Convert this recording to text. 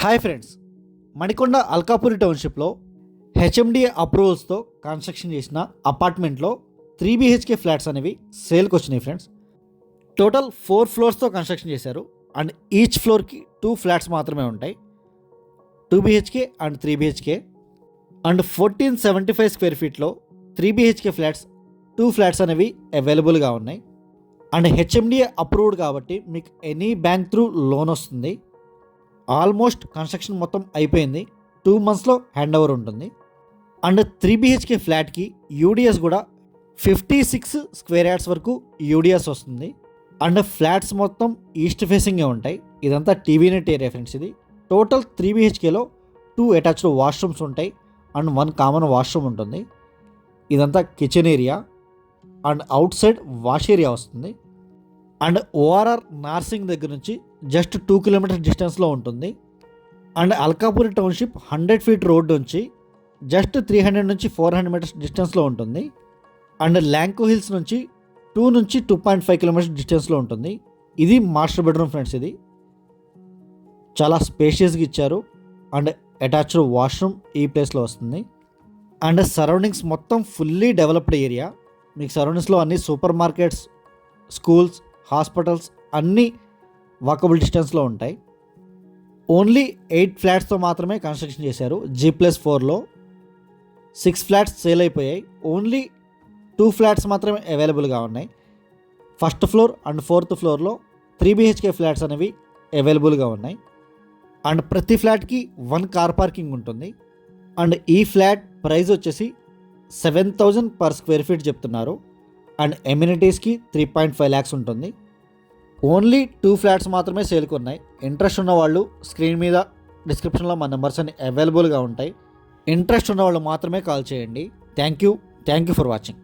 Hi friends, Manikonda Alkapuri టౌన్షిప్లో HMDA అప్రూవల్స్తో construction చేసిన అపార్ట్మెంట్లో 3 BHK ఫ్లాట్స్ అనేవి సేల్కి వచ్చినాయి ఫ్రెండ్స్. టోటల్ 4 ఫ్లోర్స్తో కన్స్ట్రక్షన్ చేశారు అండ్ ఈచ్ ఫ్లోర్కి 2 ఫ్లాట్స్ మాత్రమే ఉంటాయి. 2 BHK and 3 BHK and 1475 square ఫీట్లో 3 BHK ఫ్లాట్స్ 2 ఫ్లాట్స్ అనేవి అవైలబుల్గా ఉన్నాయి. అండ్ హెచ్ఎండిఏ అప్రూవ్డ్ కాబట్టి మీకు ఎనీ బ్యాంక్ త్రూ లోన్ వస్తుంది. ఆల్మోస్ట్ కన్స్ట్రక్షన్ మొత్తం అయిపోయింది. 2 monthsలో హ్యాండ్ ఓవర్ ఉంటుంది. అండ్ 3 BHK ఫ్లాట్కి యూడిఎస్ కూడా 56 స్క్వేర్ యార్డ్స్ వరకు యూడిఎస్ వస్తుంది. అండ్ ఫ్లాట్స్ మొత్తం ఈస్ట్ ఫేసింగే ఉంటాయి. ఇదంతా టీవీ నెట్ ఏరియా ఫ్రెండ్స్. ఇది టోటల్ 3 BHKలో 2 అటాచ్డ్ వాష్రూమ్స్ ఉంటాయి అండ్ 1 కామన్ వాష్రూమ్ ఉంటుంది. ఇదంతా kitchen area and out side wash area వస్తుంది. అండ్ ఓఆర్ఆర్ నార్సింగ్ దగ్గర నుంచి జస్ట్ 2 kilometers డిస్టెన్స్లో ఉంటుంది. And Alkapuri township 100 feet road నుంచి జస్ట్ 300 నుంచి 400 meters డిస్టెన్స్లో ఉంటుంది. అండ్ ల్యాంకో హిల్స్ నుంచి 2 నుంచి 2.5 kilometers డిస్టెన్స్లో ఉంటుంది. ఇది మాస్టర్ బెడ్రూమ్ ఫ్రెండ్స్. ఇది చాలా స్పేషియస్గా ఇచ్చారు అండ్ అటాచ్డ్ వాష్రూమ్ ఈ ప్లేస్లో వస్తుంది. అండ్ సరౌండింగ్స్ మొత్తం ఫుల్లీ డెవలప్డ్ ఏరియా. మీకు సరౌండింగ్స్లో అన్ని సూపర్ మార్కెట్స్, స్కూల్స్, హాస్పిటల్స్ అన్నీ వాకబుల్ డిస్టెన్స్లో ఉంటాయి. ఓన్లీ 8 ఫ్లాట్స్తో మాత్రమే కన్స్ట్రక్షన్ చేశారు. G+4లో 6 ఫ్లాట్స్ సేల్ అయిపోయాయి. ఓన్లీ 2 ఫ్లాట్స్ మాత్రమే అవైలబుల్గా ఉన్నాయి. ఫస్ట్ ఫ్లోర్ అండ్ 4th ఫ్లోర్లో 3 BHK ఫ్లాట్స్ అనేవి అవైలబుల్గా ఉన్నాయి. అండ్ ప్రతి ఫ్లాట్కి 1 కార్ పార్కింగ్ ఉంటుంది. అండ్ ఈ ఫ్లాట్ ప్రైస్ వచ్చేసి 7,000 per square feet చెప్తున్నారు. అండ్ ఎమ్యూనిటీస్కి 3.5 lakhs ఉంటుంది. ఓన్లీ 2 ఫ్లాట్స్ మాత్రమే సేల్కి ఉన్నాయి. ఇంట్రెస్ట్ ఉన్న వాళ్ళు స్క్రీన్ మీద డిస్క్రిప్షన్లో మా నెంబర్స్ అన్ని అవైలబుల్గా ఉంటాయి. ఇంట్రెస్ట్ ఉన్న వాళ్ళు మాత్రమే కాల్ చేయండి. Thank you for watching.